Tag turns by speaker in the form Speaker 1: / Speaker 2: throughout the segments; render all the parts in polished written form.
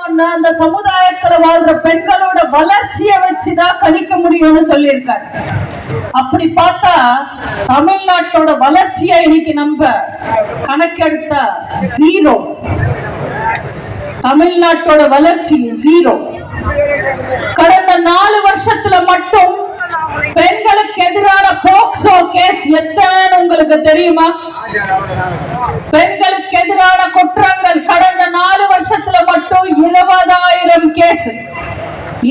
Speaker 1: முடியும்னா அந்த சமுதாயத்துல வாழ்ற பெண்களோட வளர்ச்சியை வச்சுதான் கணிக்க முடியும்னு சொல்லியிருக்காரு. அப்படி பார்த்தா தமிழ்நாட்டோட வளர்ச்சியை இன்னைக்கு நம்ம கணக்கெடுத்தா ஜீரோ. தமிழ்நாட்டோட வளர்ச்சி ஜீரோ. கடந்த 4 வருஷத்துல மட்டும் பெண்களுக்கு எதிரான போக்சோ கேஸ் எத்தனை உங்களுக்கு தெரியுமா? பெண்களுக்கு எதிரான குற்றங்கள் கடந்த 4 வருஷத்துல மட்டும் 20,000 கேஸ்,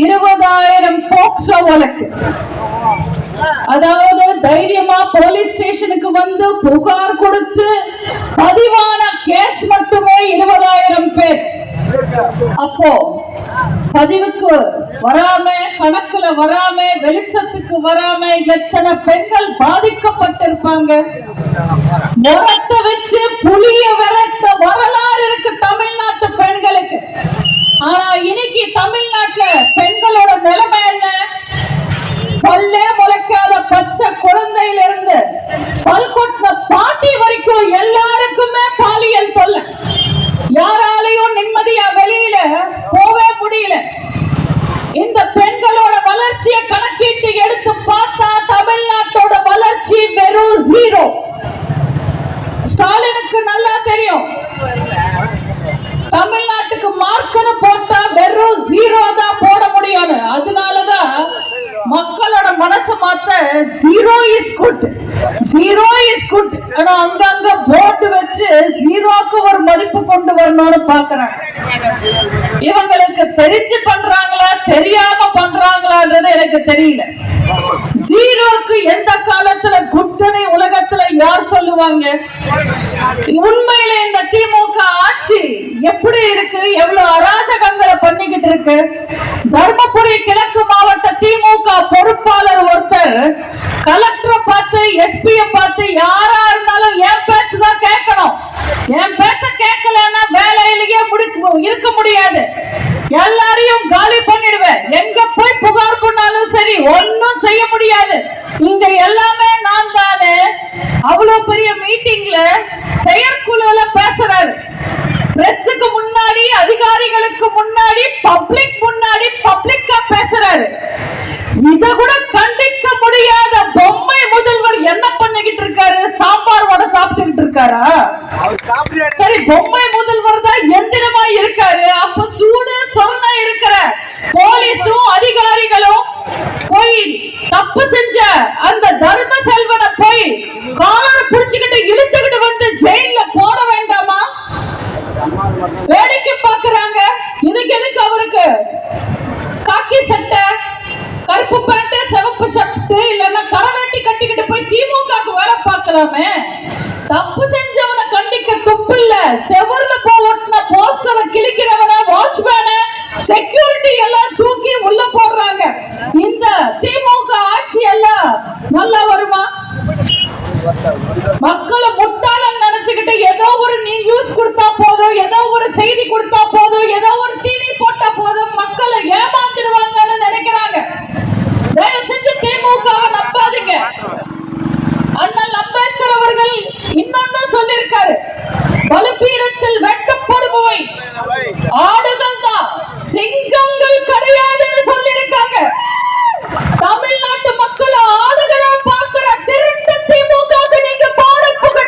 Speaker 1: 20,000 போக்சோ வழக்கு. அதாவது தைரியமா போலீஸ் ஸ்டேஷனுக்கு வந்து புகார் கொடுத்து பதிவான கேஸ் மட்டுமே 20,000 பேர். அப்போ பதிவுக்கு வராம, கணக்குல வராம, வெளிச்சத்துக்கு வராம எத்தனை பெண்கள் பாதிக்கப்பட்டிருப்பாங்க. முரத்தை வச்சு புளிய விரட்ட வரலாறு இருக்கு தமிழ்நாட்டு பெண்களுக்கு. ஆனா இன்னைக்கு தமிழ்நாட்டுல பெண்களோட நிலைமை என்ன? பல்லே முளைக்காத பச்சை குழந்தையில இருந்து பல்கொட்டின பாட்டி வரைக்கும் எல்லாருக்குமே பாலியல் தொல்லை. யாராலையும் நிம்மதியா வெளியில போவே முடியல. இந்த பெண்களோட வளர்ச்சியை கணக்கிட்டு எடுத்து பார்த்தா தமிழ்நாட்டோட வளர்ச்சி வெறும் ஜீரோ. ஸ்டாலினுக்கு நல்லா தெரியும் தமிழ்நாட்டுக்கு மார்க்னு போட்டா வெறும் ஜீரோ தான் போட முடியும். அதனாலதான் மக்களோட மனசு மாத்த zero is good, zero is good. ஆனா அங்கங்க போட்டு வச்சு ஜீரோக்கு ஒரு மதிப்பு கொண்டு வரணும்னு பாக்குறாங்க. இவங்களுக்கு தெரிஞ்சு பண்றாங்களா தெரியாம பண்றாங்களான்றது எனக்கு தெரியல. ஜீரோக்கு எந்த காலத்துல குட்னு உலகத்துல யார் சொல்லுவாங்க? உண்மையில இந்த திமுக ஆட்சி எப்படி இருக்கு, எவ்வளவு அராஜகங்களை பண்ணிக்கிட்டு இருக்கு. தர்மபுரி கிழக்கு மாவட்ட திமுக பொறுப்பாளர் ஒருத்தர் கலெக்டரை பார்த்து, எஸ்பியை பார்த்து, யாரா இருந்தாலும் என் பேச்சு தான் கேட்கணும், என் பேச்ச கேட்கலன்னா வேலையிலேயே இருக்க முடியாது, எல்லாரையும் காலி பண்ணிடுவேன், எங்க போய் புகார் பண்ணாலும் சரி ஒன்னும் செய்ய முடியாது, இங்க எல்லாமே நான் தானே. அவ்வளவு பெரிய மீட்டிங்ல செயற்குழுல பேசுறாரு. பிரஸுக்கு முன்னாடி, அதிகாரிகளுக்கு முன்னாடி, பப்ளிக் முன்னாடி பப்ளிக்கா பேசுறாரு. இத கூட கண்டிக்க முடியாத பொம்மை முதல்வர் என்ன பண்ணிக்கிட்டு இருக்காரு? சாம்பார் வடை சாப்பிட்டுக்கிட்டு இருக்காரா? சரி, பொம்மை முதல்வர் தான் எந்திரமா இருக்காரு. அப்ப சூடு சொன்ன இருக்கிற போலீஸும் அதிகாரிகளும் போய் தப்பு செஞ்ச அந்த தர்ம செல்வனை போய் காலர் புடிச்சுக்கிட்டு இழுத்துக்கிட்டு வந்து ஜெயில போட வேண்டாமா? வேடிக்கை பார்க்கறாங்க. இதுக்கு எதுக்கு அவருக்கு காக்கி சட்டை, கருப்பு பேண்ட், சிவப்பு ஷர்ட், இல்லன்னா கரவேட்டி கட்டிக்கிட்டு போய் திமுகக்கு வேலை பார்க்கலாமே? தப்பு செஞ்சவனை கண்டிக்க துப்பு இல்ல. செவர்ல போட்டுன போஸ்டரை கிழிக்கிறவன, வாட்ச்மேன, செக்யூரிட்டி எல்லாம் தூக்கி உள்ள போடுறாங்க. இந்த திமுக ஆட்சி எல்லாம் நல்லா வருமா? மக்களை முட்டாளம் நினைச்சுக்கிட்டு ஏதோ ஒரு நியூஸ் கொடுத்தா போதும், ஏதோ ஒரு செய்தி கொடுத்தா போதும், ஏதோ ஒரு டிவி போட்டா போதும், மக்களை ஏமாத்திடுவாங்கன்னு நினைக்கிறாங்க. தயவு செஞ்சு திமுகவை நம்பாதீங்க. அண்ணல் அம்பேத்கர் அவர்கள் இன்னொன்னு சொல்லியிருக்காரு, பலிபீடத்தில் வெட்டப்படுபவை ஆடுகள் தான், சிங்கங்கள் கிடையாதுன்னு சொல்லியிருக்காங்க. தமிழ்நாட்டு மக்கள் ஆடுகளை பார்க்கிற திருட்டு திமுக நீங்க பாடம் புகட்ட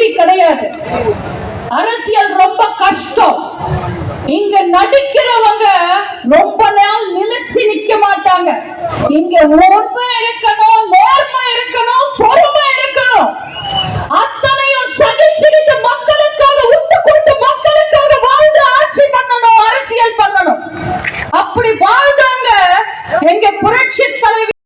Speaker 1: ஈஸி கிடையாது. அரசியல் ரொம்ப கஷ்டம். இங்க நடிக்கிறவங்க ரொம்ப நாள் நிலைச்சு நிக்க மாட்டாங்க. இங்க 1